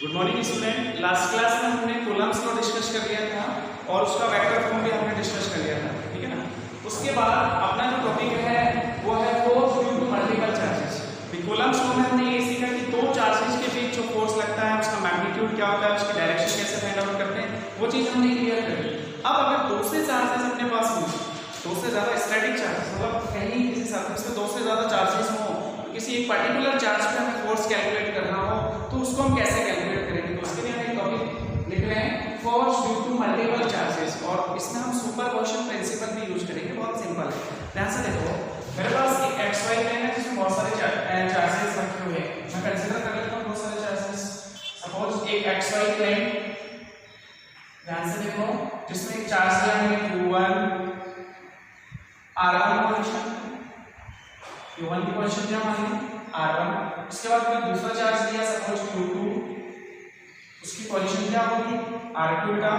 Good morning student. Last class में हमने Coulomb's को डिस्कस कर लिया था और उसका वेक्टर फॉर्म भी हमने डिस्कस कर लिया था, ठीक है ना। उसके बाद अपना जो टॉपिक है वो है force due to multiple charges. Coulomb's को हमने ये सीखा कि दो चार्जेस के बीच जो फोर्स लगता है उसका मैग्नीट्यूड क्या होता है, उसकी डायरेक्शन कैसे फाइंड आउट करते हैं, वो चीज़ हमने क्लियर कर ली। अब अगर दो से चार्जेस अपने पास हों, दो से ज़्यादा स्टैटिक चार्जेस, मतलब कहीं किसी सरफेस पे दो से ज़्यादा चार्जेस हों, किसी एक पर्टिकुलर चार्ज पे हमें फोर्स कैलकुलेट करना हो तो उसको हम कैसे कैलकुलेट करेंगे। तो उसके लिए हम एक टॉपिक लिख रहे हैं force due to multiple charges, और इसमें हम सुपरपोजिशन प्रिंसिपल भी यूज करेंगे। बहुत सिंपल है। ध्यान से देखो, मेरे पास एक XY प्लेन है जिसमें बहुत सारे चार्जेस रखे हुए हैं। मैं कंसीडर कर लेता हूँ बहुत सारे चार्जेस। सपोज एक XY प्लेन, ध्यान से देखो, जिसमें एक चार्ज दिया है Q1, R1 पोजीशन, Q1 की पोजीशन क्या मानी R1। उसके बाद फिर दूसरा चार्ज दिया सपोज Q2, उसकी पोजीशन क्या होगी R2 बेटा।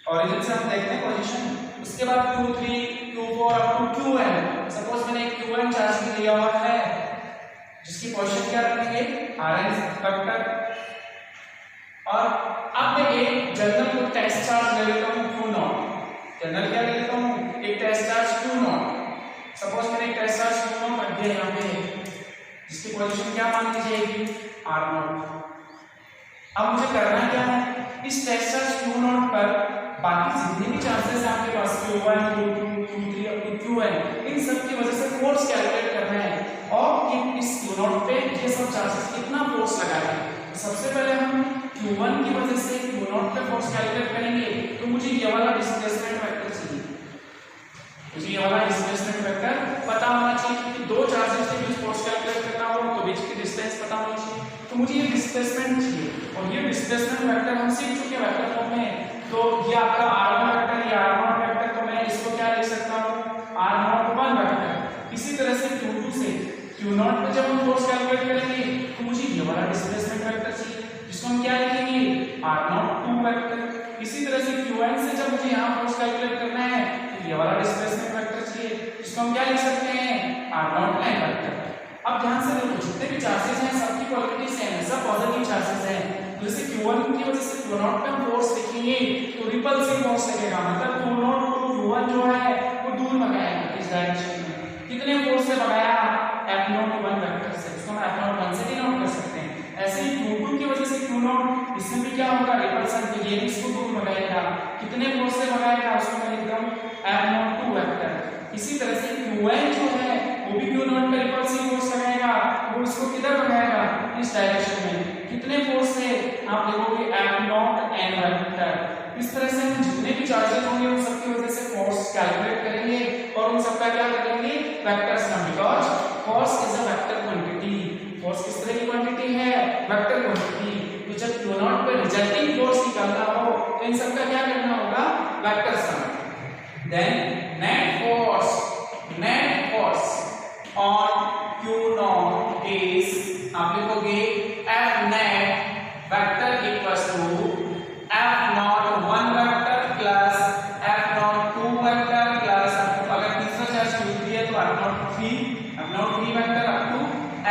ओरिजिन से हम देखते हैं पोजीशन। उसके बाद Q3, Q4 up to Qn। Suppose मैंने एक Q1 चार्ज भी लिया हुआ है जिसकी पोजीशन क्या रखेंगे Rn वेक्टर। और अब मैं एक जनरल टेस्ट चार्ज ले लेता हूँ Q0। जनरल क्या ले लेता हूँ, एक टेस्ट चार्ज Q0। सपोज मैंने एक टेस्ट चार्ज Q0 रख दिया यहाँ पे, जिसकी पोजीशन क्या मान ली जाएगी R0। अब मुझे करना क्या है, इस टेस्ट चार्ज Q0 पर बाकी जितने भी चार्जेस हैं आपके पास Q1, Q2, Q3 और Qn, इन सब की वजह से फोर्स कैलकुलेट करना है और कि इस Q0 पे ये सब चार्जेस कितना फोर्स लगाए। तो सबसे पहले हम Q1 की वजह से Q0 पे फोर्स कैलकुलेट करेंगे। तो मुझे ये वाला डिस्प्लेसमेंट वेक्टर चाहिए, मुझे ये वाला डिस्प्लेसमेंट वेक्टर पता होना चाहिए कि दो चार्जेस के बीच फोर्स कैलकुलेट करना हो तो बीच की डिस्टेंस पता होनी चाहिए। तो मुझे ये डिस्प्लेसमेंट चाहिए, और ये डिस्प्लेसमेंट वेक्टर हम सीख चुके हैं वेक्टर फॉर्म में। तो ये आपका R1 वेक्टर, ये R0 वेक्टर, तो मैं इसको क्या लिख सकता हूँ R01 वेक्टर। इसी तरह से Q2 से Q0 पे जब हम फोर्स कैलकुलेट करेंगे तो मुझे ये वाला डिस्प्लेसमेंट वेक्टर चाहिए, जिसको हम क्या लिखेंगे R02 वेक्टर। इसी तरह से Qn से जब मुझे यहाँ फोर्स कैलकुलेट करना है तो ये वाला डिस्प्लेसमेंट वेक्टर चाहिए, जिसको हम क्या लिख सकते हैं R0n वेक्टर। अब ध्यान से देखो, जितने भी चार्जेस हैं सबकी क्वांटिटी सेम है, सब पॉजिटिव चार्जेस हैं। जैसे Q1 की वजह से Q0 पे हम फोर्स लिखेंगे तो रिपल्सिव फोर्स लगेगा, मतलब Q0 को Q1 जो है वो दूर भगाएगा इस डायरेक्शन में। कितने फोर्स से भगाया F01 वेक्टर से, इसको हम F01 से डिनोट कर सकते हैं। ऐसे ही Q2 की वजह से Q0, इसमें भी क्या होगा रिपल्सन, तो ये इसको दूर भगाएगा। कितने फोर्स से भगाएगा उसको मैं लिख रहा हूं F02 वेक्टर। इसी तरह से Qn जो है वो भी Q0 पे रिपल्सिव फोर्स लगाएगा, वो इसको किधर भगाएगा इस डायरेक्शन में। कितने फोर्स से आप देखोगे F0n वेक्टर। इस तरह से हम जितने भी चार्जेस होंगे उन सबकी वजह से फोर्स कैलकुलेट करेंगे और उन सबका क्या करेंगे vector sum, because force is a vector quantity. Force किस तरह की क्वांटिटी है, वेक्टर क्वांटिटी। तो जब Q0 पे रिजल्टिंग फोर्स निकालना हो तो इन सबका क्या करना होगा vector sum. Then net force on Q0 is, आप लिखोगे F net vector equals to F01 vector plus F02 vector plus, अगर तीसरा चार्ज Q3 है तो F03 vector up to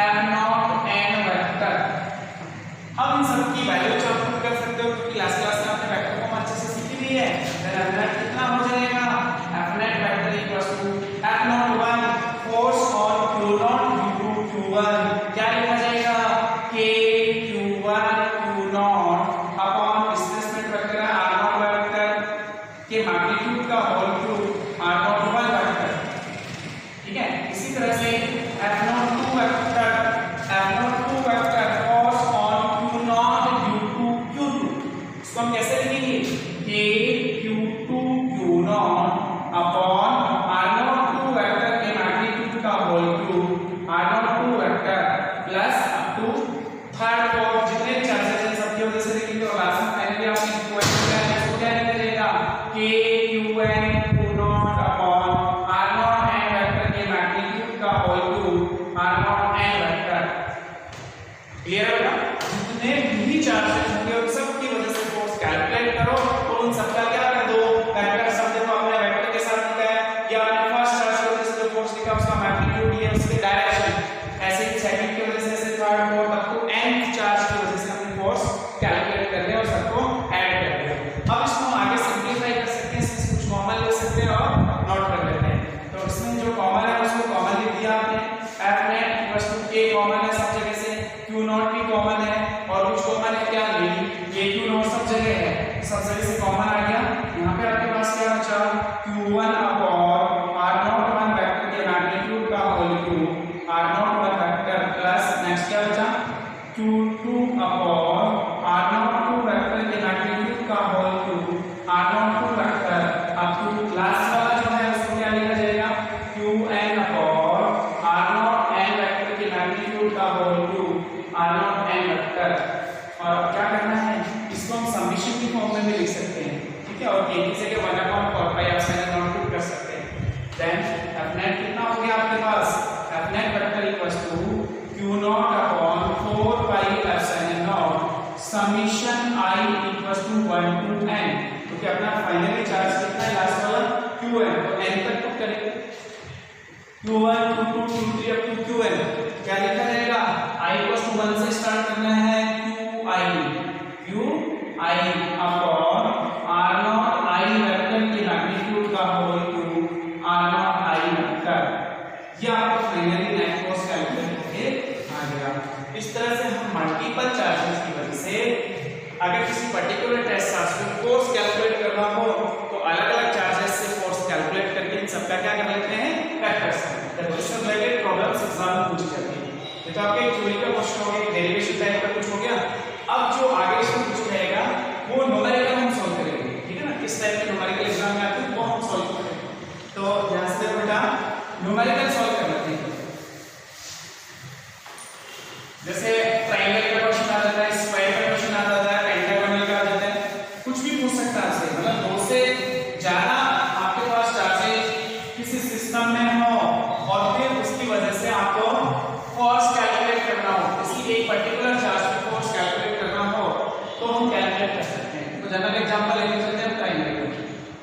F0n vector. अब इन सब की वैल्यूज आप पुट कर सकते हो क्योंकि लास्ट क्लास में आपने वेक्टर फॉर्म अच्छे से सीख ली है। देन F net कितना हो जाएगा, F net vector equals to F01 force on Q0 due to Q1, क्या लिखा जाएगा K Q1 Q0 upon displacement vector है R0 वेक्टर के मैग्नीट्यूड का होल क्यूब R01 वेक्टर, ठीक है। इसी तरह से F02 vector force on Q0 due to Q2, इसको हम कैसे लिखेंगे K Q2 Q0 upon R02 vector के मैग्नीट्यूड का whole cube R02 vector plus up to third fourth, जितने भी चार्जेस हैं सबकी वजह से लिखेंगे। और लास्ट में पहले भी आपने क्वेश्चन किया है, इसको क्या लिखा जाएगा K Qn Q0 upon R0n vector के मैग्नीट्यूड का whole cube R0n vector. Clear है बेटा, जितने भी चार्जेस होंगे उन सब की वजह से फोर्स कैलकुलेट करो और उन सबका क्या कर दो वेक्टर सम। देखो हमने वेक्टर के साथ लिखा है, या हमने फर्स्ट चार्ज की वजह से जो फोर्स लिखा उसका मैग्नीट्यूड ये उसकी डायरेक्शन, ऐसे ही सेकंड की वजह से third fourth up to nth charge की वजह से Q2 अपॉन R02 वेक्टर के मैग्नीट्यूड का होल क्यूब R02 वेक्टर। अब लास्ट वाला जो है उसको क्या लिखा जाएगा Qn अपॉन R0n वेक्टर के मैग्नीट्यूड का होल क्यूब R0n वेक्टर। और अब क्या करना है, इसको हम समेशन की फॉर्म में भी लिख सकते हैं, ठीक है, और k की जगह 1/4π कर सकते हैं। देन Fnet कितना हो गया आपके पास, Fnet vector equals to Q0 upon 4πε0 summation i equals to 1 to n, क्योंकि अपना फाइनली चार्ज कितना है लास्ट वाला Qn, तो n तक पुट करेंगे Q1 Q2 Q3 up to Qn। क्या लिखा जाएगा, i इक्वल्स टू 1 से स्टार्ट करना है Qi upon R0 i vector की मैग्नीट्यूड का whole cube R0 i vector. ये आपको फाइनली नेट फोर्स कैलकुलेट करके आ गया। इस तरह से हम मल्टीपल चार्जेस की वजह से अगर किसी पर्टिकुलर टेस्ट चार्ज पे फोर्स कैलकुलेट करना हो तो अलग-अलग चार्जेस से फोर्स कैलकुलेट करके इन सबका क्या कर लेते हैं, फैक्टर्स कर लेते हैं। तो इससे रिलेटेड प्रॉब्लम्स एग्जाम में पूछी जाती है। ये तो आपके थ्योरी का क्वेश्चन हो गया, डेरिवेशन टाइप का कुछ हो गया। अब जो आगे इसमें पूछा जाएगा वो न्यूमेरिकल हम सॉल्व करेंगे, ठीक है ना, किस टाइप के न्यूमेरिकल एग्जाम में आते हैं वो हम सॉल्व करेंगे। तो यहां से बेटा न्यूमेरिकल सॉल्व कर लेते हैं। जैसे ट्रायंगल का क्वेश्चन आ जाता है, स्क्वायर का क्वेश्चन आ जाता है, पेंटागोनल का आ जाता है, कुछ भी पूछ सकता है आपसे। मतलब दो से ज्यादा आपके पास चार्जेस किसी सिस्टम में हो और फिर उसकी वजह से आपको फोर्स कैलकुलेट करना हो, किसी एक पर्टिकुलर चार्ज पे फोर्स कैलकुलेट करना हो तो हम कैलकुलेट कर सकते हैं। तो जनरल एग्जांपल लेके चलते हैं ट्रायंगल।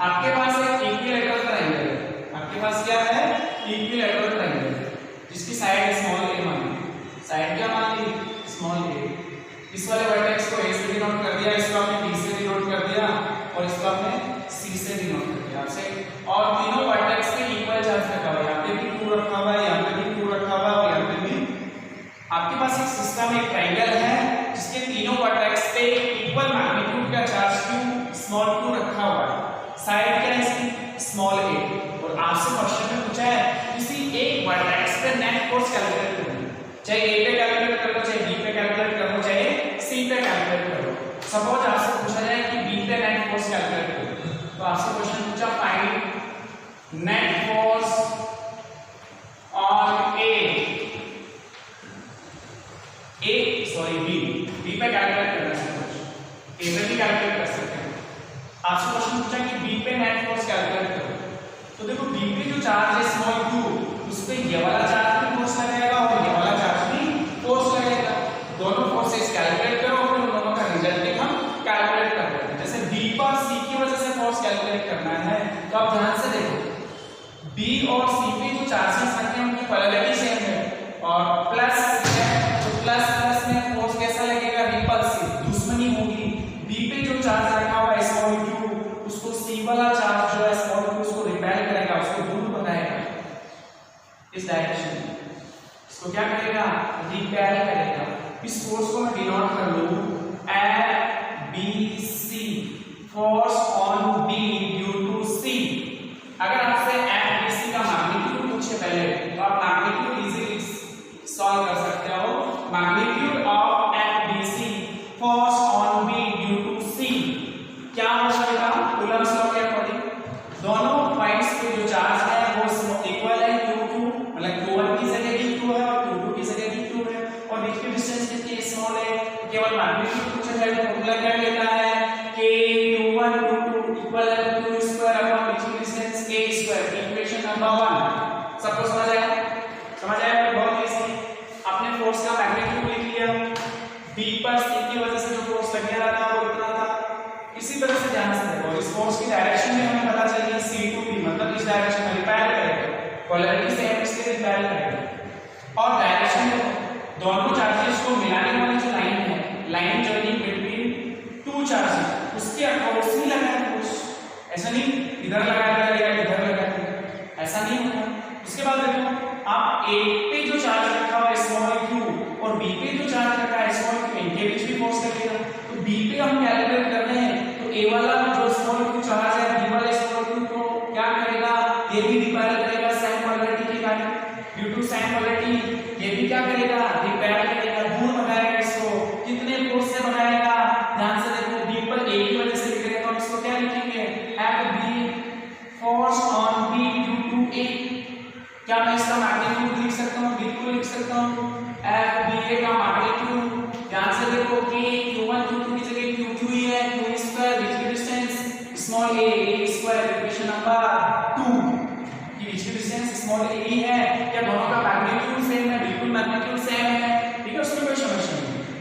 आपके पास एक इक्विलैटरल ट्रायंगल है, आपके पास क्या है, इक्विलैटरल ट्रायंगल, जिसकी साइड स्मॉल a मान ली, साइड क्या मान ली, स्मॉल a। इस वाले वर्टेक्स को a से डिनोट कर दिया, इसको आपने b से डिनोट कर दिया और इसको आपने c से डिनोट कर दिया आपसे। और तीनों वर्टेक्स पे इक्वल चार्ज रखा हुआ है, यहाँ पे भी 2 रखा हुआ है, यहाँ पे भी 2 रखा हुआ है और यहाँ पे भी। आपके पास एक सिस्टम, एक ट्रायंगल है जिसके तीनों वर्टेक्स पे इक्वल मैग्नीट्यूड का चार्ज q स्मॉल q रखा हुआ है। साइड क्या है इसकी, स्मॉल a। और आपसे क्वेश्चन में पूछा है किसी एक वर्टेक्स पे नेट फोर्स कैलकुलेट करना, चाहे a पे कैलकुलेट कर लो, चाहे b पे कैलकुलेट कर लो, चाहे c पे कैलकुलेट कर लो। सपोज आपसे पूछा जाए कि b पे नेट फोर्स कैलकुलेट करो, तो आपसे क्वेश्चन पूछा find net force on b पे कैलकुलेट करना है, a पे भी कैलकुलेट कर सकते हैं। आपसे क्वेश्चन पूछा कि b पे नेट फोर्स कैलकुलेट करो, तो देखो b पे जो चार्ज है स्मॉल q, उस पे ये वाला चार्ज भी फोर्स लगेगा और ये वाला चार्ज भी फोर्स लगेगा। दोनों फोर्सेस कैलकुलेट करो और उन दोनों का रिजल्ट हम कैलकुलेट कर लेते हैं। जैसे b पर c की वजह से फोर्स कैलकुलेट करना है तो आप ध्यान से देखो, b और c पे जो चार्जेस रखे हैं उनकी पोलैरिटी सेम है और प्लस है, तो प्लस प्लस में फोर्स कैसा लगेगा, रिपल्सिव, दुश्मनी होगी। b पे जो चार्ज रखा हुआ है स्मॉल q, उसको c वाला चार्ज जो है स्मॉल q उसको रिपेल करेगा, उसको दूर भगाएगा इस डायरेक्शन में, इसको क्या करेगा, रिपेल करेगा। इस फोर्स को मैं डिनोट कर लूं FBC, force on B due to C। अगर आपसे FBC का मैग्नीट्यूड पूछे पहले तो आप मैग्नीट्यूड इजीली सॉल्व कर सकते हो। Magnitude of FBC force on B due to C क्या हो जाएगा, कूलम्ब्स लॉ के अकॉर्डिंग दोनों पॉइंट्स पे जो चार्ज है वो इक्वल है q2, मतलब q1 की जगह भी q है और q2 की जगह भी q है और बीच की डिस्टेंस कितनी स्मॉल है। केवल मैग्नीट्यूड पूछा जाए तो फॉर्मूला क्या लेता है, k q1 q2 इक्वल है q स्क्वायर अपॉन बीच की distance k square. Equation number 1 सबको समझ आया बहुत इजी। आपने फोर्स का मैग्नीट्यूड लिख लिया, b पर c की वजह से जो फोर्स लगने रहा था वो इतना था। इसी तरह से ध्यान से देखो, इस फोर्स की डायरेक्शन में हमें पता चली c to b, मतलब इस डायरेक्शन में रिपेल करेगा, पोलैरिटी सेम इसलिए रिपेल करेगा। और डायरेक्शन में दोनों चार्जेस को मिलाने वाली जो लाइन है, line journey between two charges, उसके अक्रॉस ही लगा है फोर्स। ऐसा नहीं इधर लगा दिया या इधर लगा दिया, ऐसा नहीं होता। उसके बाद देखो आप a पे जो चार्ज रखा हुआ है स्मॉल q और b पे जो चार्ज रखा है स्मॉल q, इनके बीच भी फोर्स लगेगा। तो b पे हम कैलकुलेट कर रहे हैं तो a वाला जो स्मॉल q चार्ज है b वाले स्मॉल q को क्या करेगा, ये भी रिपेल करेगा साइन पोलैरिटी के कारण, ड्यू टू साइन पोलैरिटी ये भी क्या करेगा, रिपेल करेगा, दूर भगाएगा इसको।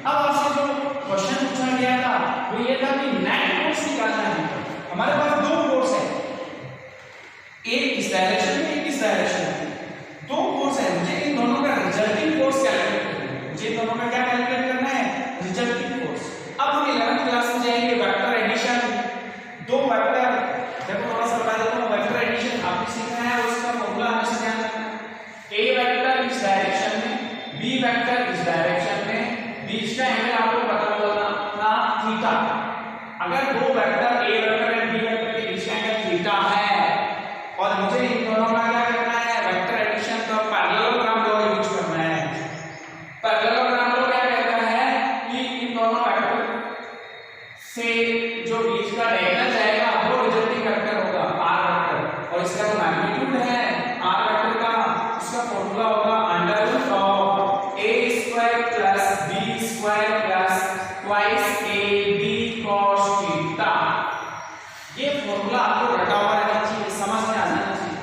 अब आपसे जो क्वेश्चन पूछा गया था वो ये था कि नेट फोर्स निकालना है। हमारे पास दो फोर्स है, एक इस डायरेक्शन में एक इस डायरेक्शन में, दो फोर्स है, मुझे इन दोनों का रिजल्टिंग फोर्स कैलकुलेट करना है। मुझे इन दोनों का क्या कैलकुलेट करना है? Resulting force. अब हम 11th क्लास में जाएंगे वेक्टर एडिशन, दो वेक्टर, देखो थोड़ा सा बता देता हूं, वेक्टर एडिशन आपने सीखना है, उसका फॉर्मूला हमेशा ध्यान रखना है। ए वेक्टर इस डायरेक्शन में, बी वेक्टर इस डायरेक्शन में, बीच का एंगल आपको पता होगा ना थीटा। अगर दो वेक्टर ए वेक्टर और बी वेक्टर के बीच का एंगल थीटा है और मुझे इन दोनों का क्या करना है? वेक्टर एडिशन, तो पैरेललोग्राम लॉ यूज करना है। पैरेललोग्राम लॉ क्या कहता है कि इन दोनों वेक्टर से जो बीच का डायगोनल जाएगा वो रिजल्टिंग वेक्टर होगा आर वेक्टर, और इसका जो मैग्नीट्यूड है आर वेक्टर का, उसका फॉर्मूला होगा under root of a square plus b square plus twice ab cos theta. ये फॉर्मूला आपको रटा हुआ रहना चाहिए, समझ में आ जाना चाहिए।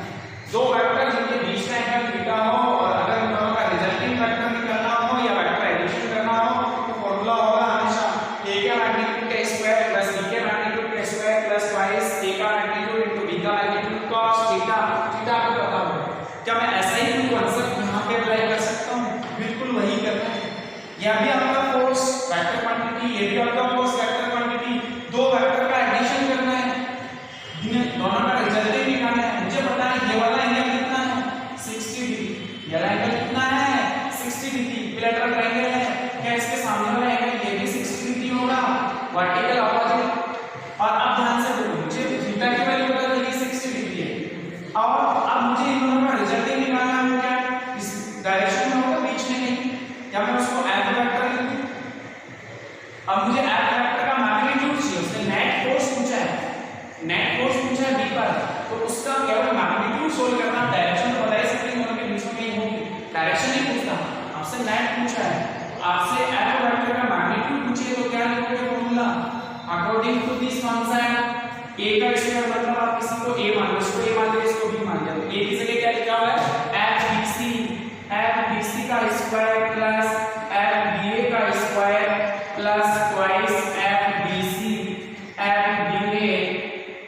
दो वेक्टर जिनके बीच का एंगल थीटा हो और अगर उन दोनों का रिजल्टिंग वेक्टर निकालना हो या वेक्टर एडिशन करना हो तो फॉर्मूला होगा हमेशा a का मैग्नीट्यूड का स्क्वायर प्लस b के मैग्नीट्यूड का स्क्वायर प्लस ट्वाइस a का मैग्नीट्यूड इनटू b का मैग्नीट्यूड cos थीटा। थीटा आपको पता होगा। क्या मैं ऐसा ही कोई कांसेप्ट यहां पे अप्लाई कर सकता हूं? बिल्कुल वही करना है। यह भी आपका फोर्स वेक्टर क्वांटिटी, ये भी आपका फोर्स वेक्टर क्वांटिटी, दो वेक्टर का एडिशन करना है, दोनों का रिजल्टेंट निकालना है। मुझे पता है ये वाला एंगल कितना है? 60 डिग्री। ये वाला एंगल कितना है? 60 डिग्री। इक्विलैटरल ट्रायंगल है, क्या इसके सामने वाला एंगल ये भी 60 डिग्री होगा? Vertical opposite. और अब ध्यान से देखो, मुझे थीटा की वैल्यू पता चली 60 डिग्री है, और अब मुझे इन दोनों का रिजल्टेंट निकालना है। क्या इस डायरेक्शन में होगा, बीच में नहीं, या मैं उसको F वेक्टर लिख दूं। अब मुझे F वेक्टर का मैग्नीट्यूड चाहिए, उसने नेट फोर्स पूछा है, नेट फोर्स पूछा है बी पर, तो उसका केवल मैग्नीट्यूड सोल्व करना। डायरेक्शन तो बता ही सकते हैं, दोनों के बीच में कहीं होगी, डायरेक्शन नहीं पूछता, आपसे नेट पूछा है, आपसे F वेक्टर का मैग्नीट्यूड पूछिए तो क्या लिखोगे formula? According to this concept a का स्क्वायर मतलब आप किसी को a मान लो, इसको a मान लो, इसको b मान लो, a की जगह क्या लिखा हुआ है? fbc का स्क्वायर प्लस fba का square plus twice fbc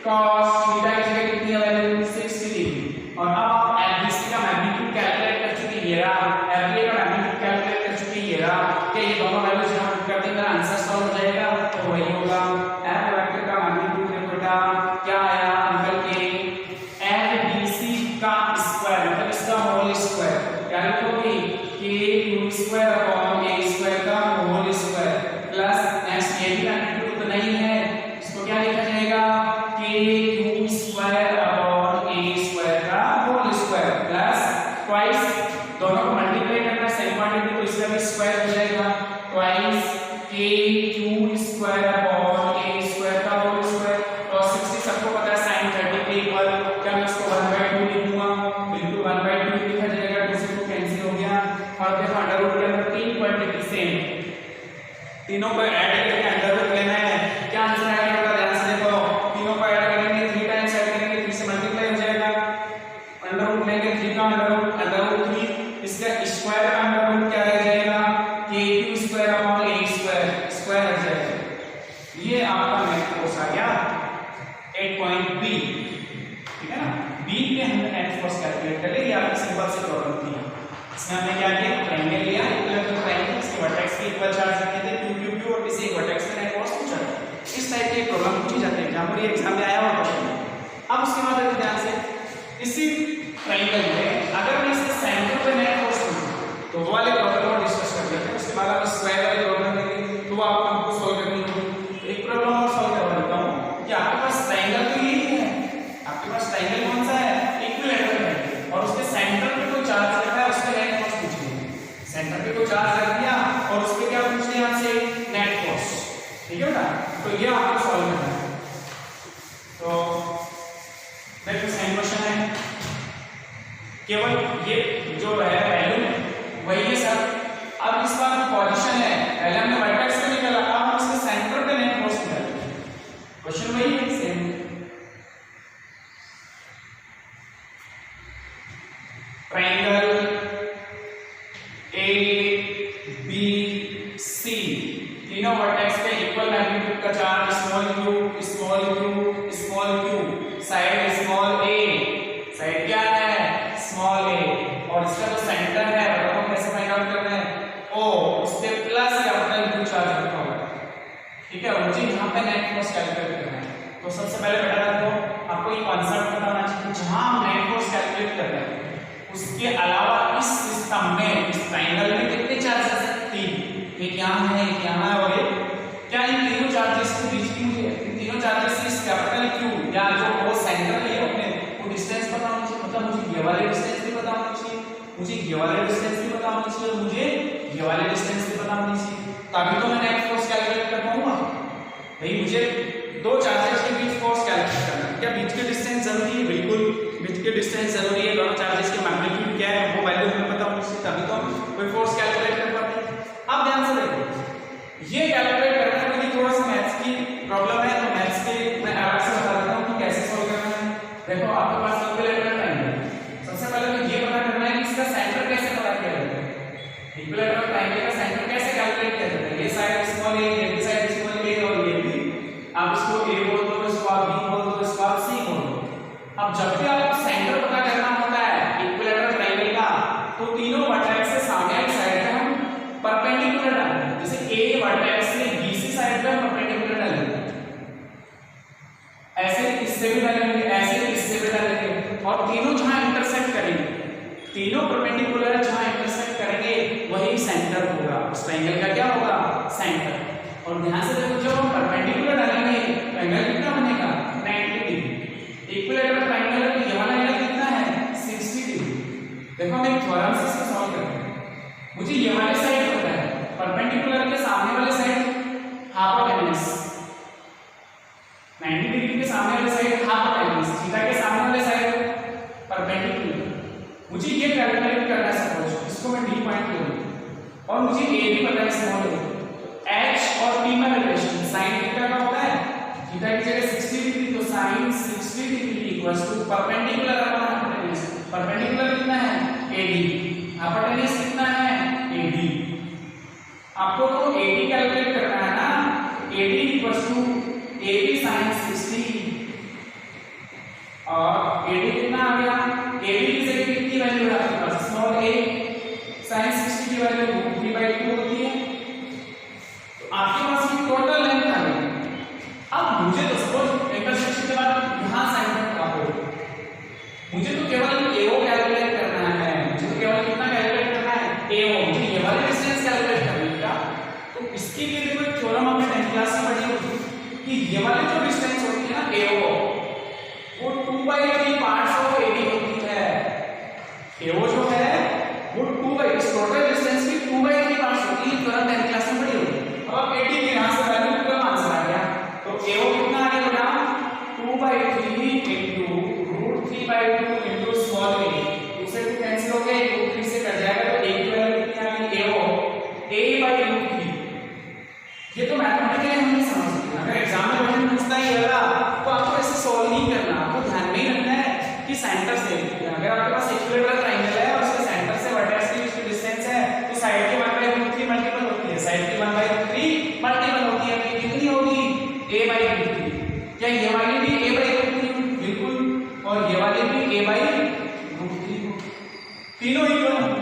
cos theta की जगह कितनी है वैल्यू? 60 डिग्री। और अब आप fbc का मैग्नीट्यूड कैलकुलेट कर चुके हैं, ये रहा, fba का मैग्नीट्यूड कैलकुलेट कर चुके हैं, ये रहा। क्या ये दोनों वैल्यूज यहां पुट कर दें, मेरा आंसर सॉल्व हो जाएगा? तो वही होगा, f वेक्टर का मैग्नीट्यूड बेटा क्या आया निकल के? fbc का स्क्वायर मतलब इसका होल स्क्वायर, क्या लिखोगे? k square upon a square का होल स्क्वायर प्लस नेक्स्ट ये भी मैग्नीट्यूड तो नहीं है, इसको क्या लिखा जाएगा? k square upon a square का होल स्क्वायर प्लस ट्वाइस, दोनों को मल्टीप्लाई करना सेम क्वांटिटी तो इसका भी स्क्वायर हो जाएगा, twice k square upon a square का होल स्क्वायर। तो 60 सबको पता है sin 30 के इक्वल, क्या मैं इसको 1/2 लिखूंगा? बिल्कुल 1/2 लिखा जाएगा, 2 से 2 कैंसिल हो गया, और देखो अंडर रूट के अंदर 3 क्वांटिटी सेम, तीनों को ऐड करके अंडर रूट लेना है। क्या आंसर आएगा बेटा? ध्यान से देखो, तीनों को ऐड करेंगे, 3 टाइम्स ऐड करेंगे, 3 से मल्टीप्लाई हो जाएगा, अंडर रूट लेंगे 3 का अंडर रूट 3, इसका स्क्वायर का अंडर रूट क्या रह जाएगा? k square upon a square, square हो जाएगा। ये आपका नेट फोर्स आ गया 8 पॉइंट बी, ठीक है ना? बी पे हमने नेट फोर्स कैलकुलेट कर लिया, ये आपकी सिंपल सी प्रॉब्लम थी। इसमें हमने क्या किया? ट्रायंगल लिया, इक्विलैटरल ट्रायंगल, इसके वर्टेक्स के इक्वल चार्ज रखे थे q और किसी एक वर्टेक्स पे नेट फोर्स पूछा था। इस टाइप की प्रॉब्लम पूछी जाती है एग्जाम में, ये एग्जाम में आया हुआ क्वेश्चन। अब उसके बाद देखिए ध्यान से, इसी ट्रायंगल में अगर मैं इसके सेंटर पे नेट फोर्स पूछूं तो वो वाले प्रॉब्लम को डिस्कस कर लेते हैं, उसके बाद आप स्क्वायर वाली प्रॉब्लम लेंगे तो वो आपको हमको सॉल्व करनी होगी। एक प्रॉब्लम और सॉल्व करवा देता हूं कि आपके पास ट्रायंगल तो यही है, आपके पास ट्रायंगल कौन सा है? इक्विलैटरल है, और उसके सेंटर पे कोई चार्ज रखा है, उसके नेट फोर्स पूछ लिया, सेंटर पे कोई चार्ज रख दिया और उसके क्या पूछ लिया आपसे? नेट फोर्स, ठीक है ना? तो ये आपको सॉल्व करना है। तो देखो सेम क्वेश्चन है, केवल ये जो है वैल्यू वही है सर। अब इस बार पोजीशन है, पहले हमने वर्टेक्स पे निकाला, अब हम इसके सेंटर पे नेट फोर्स निकालेंगे, क्वेश्चन वही है same. Triangle A B C तीनों वर्टेक्स पे इक्वल मैग्नीट्यूड का charge small q small q small q, side small a, side क्या है स्मॉल ए, और इसका जो सेंटर है वो कैसे फाइंड आउट करना है ओ, उस पे प्लस कैपिटल क्यू चार्ज रखा हुआ है, ठीक है। मुझे यहाँ पे नेट फोर्स कैलकुलेट करना है, तो सबसे पहले बेटा देखो आपको ये कॉन्सेप्ट पता होना चाहिए, जहां हम नेट फोर्स कैलकुलेट कर रहे हैं उसके अलावा इस सिस्टम में इस ट्रायंगल में कितने चार्जेस हैं, तीन, एक यहाँ है एक यहाँ है और एक, क्या इन तीनों चार्जेस के बीच की मुझे इन तीनों चार्जेस से इस कैपिटल क्यू या जो वो सेंटर है अपने वो डिस्टेंस पता होना चाहिए, मतलब मुझे ये वाले डिस्टेंस भी पता होना चाहिए, मुझे ये वाले डिस्टेंस भी पता होना चाहिए, मुझे ये वाले डिस्टेंस भी पता होनी चाहिए, तभी तो मैं नेट फोर्स कैलकुलेट कर पाऊंगा। भाई मुझे दो चार्जेस के बीच फोर्स कैलकुलेट करना है, क्या बीच के डिस्टेंस जरूरी है, बिल्कुल बीच के डिस्टेंस जरूरी है, दोनों चार्जेस के मैग्नीट्यूड क्या है वो वैल्यू हमें पता होनी चाहिए, तभी तो हम कोई फोर्स कैलकुलेट कर पाते हैं। अब ध्यान से देखो ये कैलकुलेट करने में थोड़ा सा मैथ्स की प्रॉब्लम है, तो मैथ्स के मैं अलग से बता देता हूँ कि कैसे सॉल्व करना है। देखो आपके पास इक्विलैटरल ट्रायंगल, सबसे पहले तो ये पता करना है कि इसका सेंटर कैसे पता किया जाता है, इक्विलैटरल ट्रायंगल का सेंटर कैसे कैलकुलेट किया जाता है, ये साइड स्मॉल ए, ये भी साइड स्मॉल ए और ये भी, आप इसको ए बोल दो, इसको आप बी बोल दो, इसको आप सी बोल दो। अब जब भी आपको सेंटर पता करना होता है इक्विलैटरल ट्रायंगल का, तो तीनों वर्टेक्स से सामने की साइड पे हम परपेंडिकुलर डालेंगे, जैसे ए वर्टेक्स से बीसी साइड पे हम परपेंडिकुलर डालेंगे, ऐसे इससे भी डालेंगे, ऐसे इससे भी डालेंगे, और तीनों जहां इंटरसेक्ट करेंगे, तीनों परपेंडिकुलर जहां इंटरसेक्ट करेंगे वही सेंटर होगा, उस ट्रायंगल का क्या होगा सेंटर। और ध्यान से देखो जब हम परपेंडिकुलर डालेंगे ट्रायंगल कितना बनेगा 90 डिग्री, इक्विलैटरल ट्रायंगल का ये वाला एंगल कितना है 60 डिग्री। देखो हम एक थ्योरम से इसको सॉल्व करते हैं, मुझे ये वाली साइड पता है, परपेंडिकुलर के सामने वाले साइड हाइपोटेन्यूज, 90 डिग्री के सामने वाले साइड हाइपोटेन्यूज, थीटा के सामने वाले साइड परपेंडिकुलर, मुझे ये कैलकुलेट करना है, सपोज इसको मैं डी पॉइंट ले लूं और मुझे ए भी पता है स्मॉल ए, h और p में रिलेशन sin थीटा का होता है, थीटा की जगह 60 डिग्री, तो sin 60 degree equals to perpendicular upon hypotenuse, perpendicular कितना है AD, हाइपोटेन्यूज कितना है AD। आपको तो AD कैलकुलेट करना है ना, AD equals to AB sin 60 और AD कितना आ गया, AB की जगह कितनी वैल्यू है आपके पास स्मॉल a, sin 60 की वैल्यू 3/2 होती है, आपके पास की टोटल लेंथ आ गई। अब मुझे तो सपोज इंटरसेक्शन के बाद यहां सेंटर का हो, मुझे तो केवल AO कैलकुलेट करना है, मुझे तो केवल कितना कैलकुलेट करना है AO, मुझे ये वाली डिस्टेंस कैलकुलेट करनी है। तो इसके लिए देखो एक थ्योरम हमने 10th क्लास में पढ़ी होगी कि ये वाली जो डिस्टेंस होती है ना AO वो 2/3 पार्ट्स ऑफ AD होती है, AO जो है वो 2/3 इस टोटल डिस्टेंस की 2/3 पार्ट्स होती है, थ्योरम 10th क्लास में पढ़ी होगी। अब AD के यहां से वैल्यू का आंसर आ गया, तो AO कितना आ गया बेटा 2/3 into √3/2 into स्मॉल a, उससे 2 कैंसिल हो गए, √3 से कट जाएगा, तो A की वैल्यू कितनी आ गई AO a/√3। ये तो मैथमेटिकली हम नहीं समझ सकते, अगर एग्जाम में क्वेश्चन पूछता है ये वाला तो आपको ऐसे सॉल्व नहीं करना, आपको ध्यान में ही रखना है कि सेंटर से, अगर आपके पास इक्विलैटरल ट्रायंगल है और उसके सेंटर से वर्टेक्स के बीच की डिस्टेंस है तो साइड की 1/√3 मल्टीपल होती है, साइड की 1/√3 मल्टीपल होती है, तो कितनी होगी a/√3। क्या ये वाली भी a/√3 बिल्कुल, और ये वाली भी a/√3, तीनों इक्वल होंगी,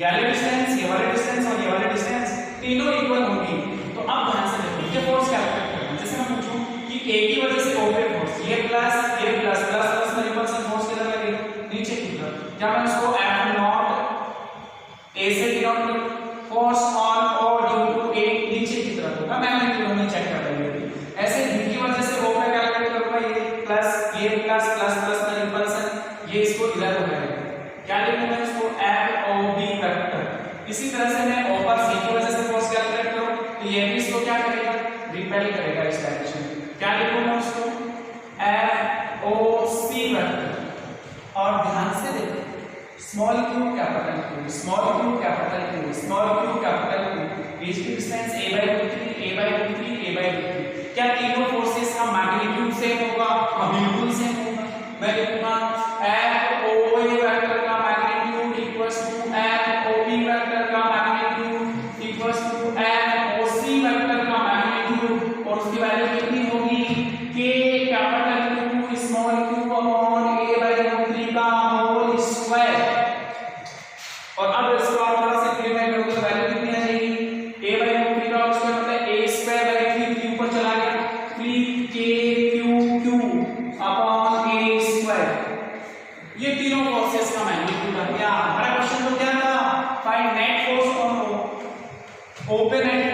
ये वाली डिस्टेंस, ये वाली डिस्टेंस और ये वाली डिस्टेंस तीनों इक्वल होंगी। तो अब ध्यान से देखो ये फोर्स कैलकुलेट करना है, जैसे मैं पूछूं कि A की वजह से O पे फोर्स, ये प्लस में रिपल्सन फोर्स किधर लगेगा नीचे की तरफ, क्या मैं उसको F0 A से denote force on O due to A नीचे की तरफ होगा, मैग्नीट्यूड हमने चेक कर लिया। ऐसे B की वजह से O पे कैलकुलेट करूंगा, ये प्लस में रिपल्सन, ये इसको इधर हो जाएगा, क्या लिखूंगा इसको FOB वेक्टर। इसी तरह से मैं O पर C की वजह से फोर्स कैलकुलेट करूं तो ये भी इसको क्या करेगा रिपेल करेगा इस डायरेक्शन में, क्या लिखूंगा उसको FOC वेक्टर। और ध्यान से देखो small q capital Q, small q capital Q, small q capital Q, बीच की डिस्टेंस a/√3, क्या तीनों फोर्सेस का मैग्नीट्यूड सेम होगा? हाँ बिल्कुल सेम होगा। मैं लिखूंगा FOA वेक्टर का magnitude equals to FOB vector का magnitude equals to FOC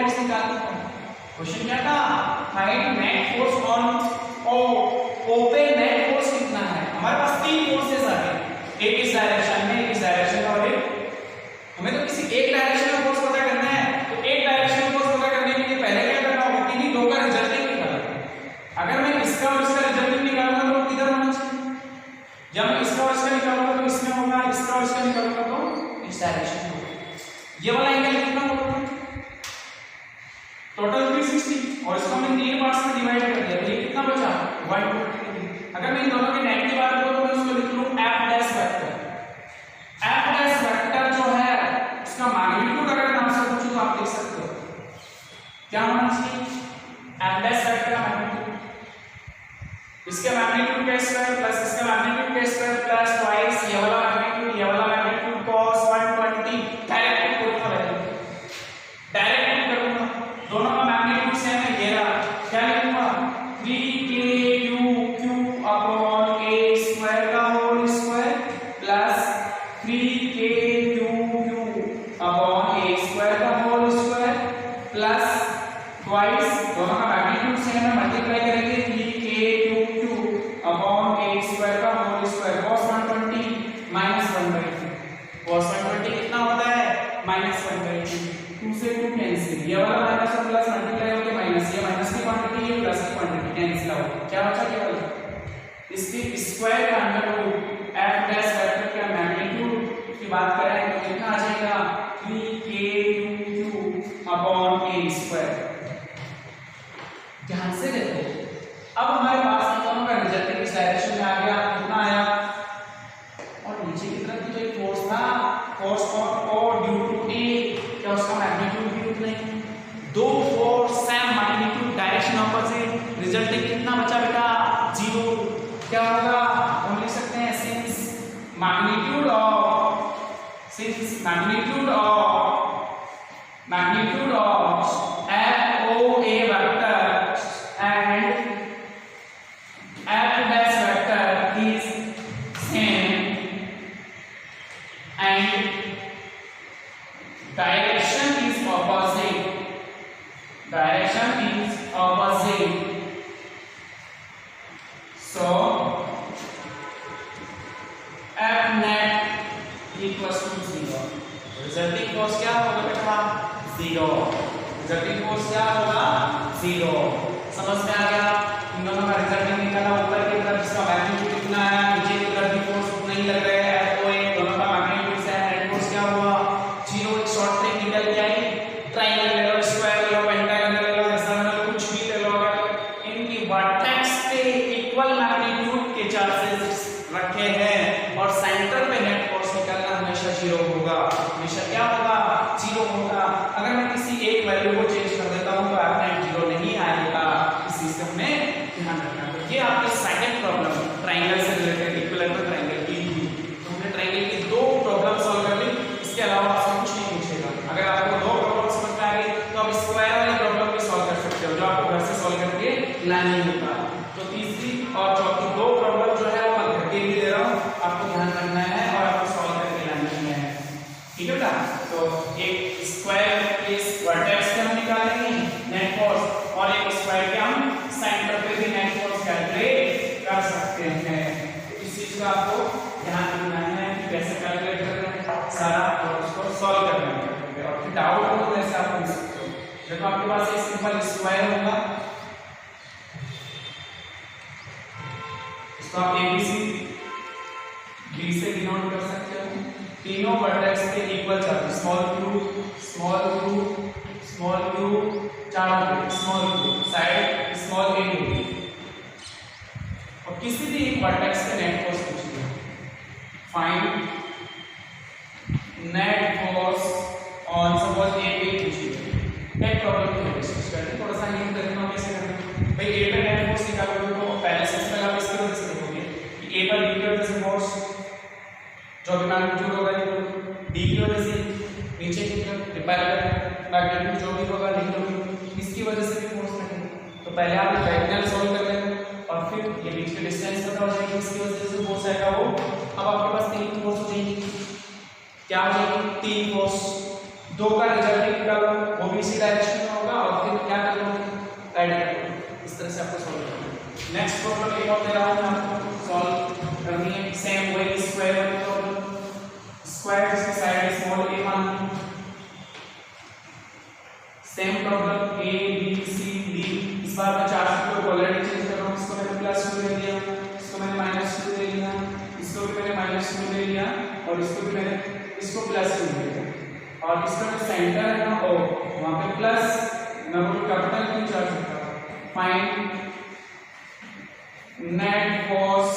force निकालना था। क्वेश्चन क्या था, find net force on O पे नेट फोर्स कितना है। हमारे पास तीन फोर्सेस आ गए, एक इस डायरेक्शन में, एक इस डायरेक्शन में और एक, हमें तो किसी एक डायरेक्शन में फोर्स पता करना है। तो एक डायरेक्शन में फोर्स पता करने के लिए पहले क्या करना होगा, किन्हीं दो का रिजल्टेंट निकालना। अगर मैं इसका और इसका रिजल्टेंट निकालूंगा तो किधर होना चाहिए, जब मैं इसका और इसका निकालूंगा तो इसमें होगा, इसका और इसका निकालूंगा तो इस डायरेक्शन में होगा। ये वाला एंगल कितना होगा, टोटल 360 और इसको हमने तीन पार्ट्स में डिवाइड कर दिया, तो ये कितना बचा 120। अगर मैं इन दोनों के नेट की बात करूं तो मैं उसको लिख लूं f dash vector. f dash vector जो है उसका मैग्नीट्यूड अगर नाम से पूछूं तो आप लिख सकते हो क्या होना चाहिए, f डैश वेक्टर का मैग्नीट्यूड, इसका मैग्नीट्यूड का स्क्वायर प्लस इसका मैग्नीट्यूड का स्क्वायर प्लस ट्वाइस ये वाला मैग्नीट्यूड, ये वाला मैग्नीट्यूड cos 120। डायरेक्ट करूंगा, डायरेक्ट करूंगा, दोनों का मैग्नीट्यूड सेम है, ये रहा। क्या लिखूंगा 3kq अपॉन a स्क्वायर का whole square plus 3kq upon a square का होल स्क्वायर प्लस ट्वाइस, दोनों का मैग्नीट्यूड सेम है, मल्टीप्लाई करेंगे 3kq अपॉन a स्क्वायर का whole square cos 120 minus 1/2। cos 120 कितना होता है माइनस 1/2, 2 से 2 कैंसिल, ये वाला माइनस और प्लस मल्टीप्लाई होके माइनस, ये माइनस की क्वांटिटी ये प्लस की क्वांटिटी कैंसिल आउट, क्या बचा केवल इसकी स्क्वायर का under root f dash vector का मैग्नीट्यूड की बात करें तो कितना आ जाएगा 3kq अपॉन a स्क्वायर। ध्यान से देखो, अब हमारे पास इन दोनों का रिजल्टेंट इस डायरेक्शन में आ गया, कितना आया, और नीचे की तरफ जो एक फोर्स था, फोर्स और ड्यू टू a, क्या उसका मैग्नीट्यूड भी उतना ही, दो force same magnitude direction opposite, resultant कितना बचा बेटा 0। क्या होगा, हम लिख सकते हैं since magnitude of FOA vector and F dash vector is same and direction is opposite. So F net equals to 0. Resulting force क्या होगा बेटा 0। Resulting force क्या होगा 0। समझ में आ गया, इन दोनों का रिजल्टेंट निकाला, ऊपर की तरफ इसका मैग्नीट्यूड कितना है, नीचे की तरफ भी फोर्स उतना ही लग रहा है, FOA दोनों का मैग्नीट्यूड से नेट फोर्स क्या हुआ 0। एक शॉर्ट ट्रिक निकल के आई, ट्रायंगल ले लो, स्क्वायर ले लो, पेंटागन ले लो, हेक्सागन कुछ भी ले लो, अगर इनकी वर्टेक्स पे इक्वल मैग्नीट्यूड के चार्जेस रखे हैं और सेंटर पे नेट फोर्स निकालना हमेशा 0 होगा, हमेशा क्या होगा 0 होगा। अगर मैं किसी एक वैल्यू को चेंज कर देता हूं तो F net 0 नहीं आएगा, इस चीज का हमें ध्यान रखना है। ये आपकी सेकंड प्रॉब्लम ट्रायंगल से रिलेटेड, इक्विलैटरल ट्रायंगल की थी, तो हमने ट्रायंगल की दो प्रॉब्लम सॉल्व कर ली, इसके अलावा आपसे कुछ नहीं पूछेगा। अगर आपको दो प्रॉब्लम समझ में आ गई तो आप स्क्वायर वाली प्रॉब्लम भी सॉल्व कर सकते हो, जो आपको घर से सॉल्व करके लानी होगा। तो तीसरी और चौथी दो प्रॉब्लम जो है वो मैं घर के भी दे रहा हूँ, आपको ध्यान रखना है और आपको सॉल्व करके लानी है, ठीक है बेटा। तो एक स्क्वायर के वर्टेक्स पे हम निकालेंगे नेट फोर्स और एक स्क्वायर के हम सेंटर पे भी नेट फोर्स कैलकुलेट कर सकते हैं। तो इस चीज का आपको ध्यान रखना है कि कैसे कैलकुलेट करना है सारा और उसको सॉल्व करना है। और फिर डाउट हो तो ऐसे आप पूछ सकते हो। देखो आपके पास एक सिंपल स्क्वायर होगा, इसको आप ABC B से डिनोट कर सकते हो। तीनों वर्टेक्स के इक्वल चार्ज, स्मॉल क्यू चारों पे small q side small a होगी, और किसी भी एक वर्टेक्स के नेट फोर्स पूछिए, find net force on suppose a पे पूछिए। एक प्रॉब्लम को डिस्कस करते हैं, थोड़ा सा हिंट देते हैं कैसे करना है। भाई a पे नेट फोर्स निकालोगे तो पहले से पहले आप इसकी वजह से देखोगे कि a पर b की वजह से फोर्स जो भी मैग्नीट्यूड होगा d की वजह से नीचे की तरफ रिपेयर मैग्नीट्यूड जो भी होगा लिखोगे, इसकी वजह से भी फोर्स लगेगा। तो पहले आप डायगोनल सॉल्व कर लेंगे और फिर ये बीच के डिस्टेंस पता हो जाएगी, इसकी वजह से फोर्स आएगा वो। अब आपके पास तीन फोर्स हो जाएंगी, क्या हो जाएगी तीन फोर्स, दो का रिजल्ट निकालो, वो भी इसी डायरेक्शन में होगा और फिर क्या कर लो, ऐड कर लो। इस तरह से आपको सॉल्व करना है। नेक्स्ट प्रॉब्लम एक और दे रहा हूं मैं आपको, सॉल्व करनी है सेम वही स्क्वायर वाली प्रॉब्लम। स्क्वायर जिसकी साइड स्मॉल a मान ली, same problem a b c d। इस बार मैं चार्ज को पोलैरिटी चेंज कर रहा हूं, इसको मैंने +2 ले लिया, इसको मैंने -2 ले लिया, इसको भी मैंने -2 ले लिया और इसको भी मैंने +2 ले लिया। और इसका जो सेंटर है ना ओ, वहां पे प्लस मैं वो कैपिटल क्यों चार्ज करता हूं, find net force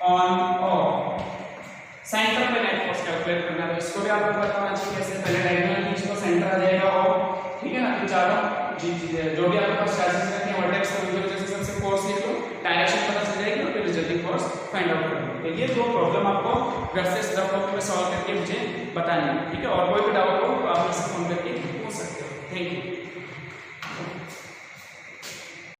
on O. Center पे नेट फोर्स कैलकुलेट करना है, तो इसको भी आपको पता होना चाहिए कैसे। पहले डायगोनल की इसको सेंटर आ जाएगा ओ, ठीक है ना। फिर चारों जी जो भी आपके पास चार्जेस रहते हैं वर्टेक्स की वजह से सबसे फोर्स लिख लो, डायरेक्शन पता चल जाएगी और फिर रिजल्टिंग फोर्स फाइंड आउट कर लो। तो ये दो प्रॉब्लम आपको घर से रफ कॉपी में सॉल्व करके मुझे बतानी है, ठीक है। और कोई भी डाउट हो तो आप मुझसे फोन करके पूछ सकते हो। Thank you.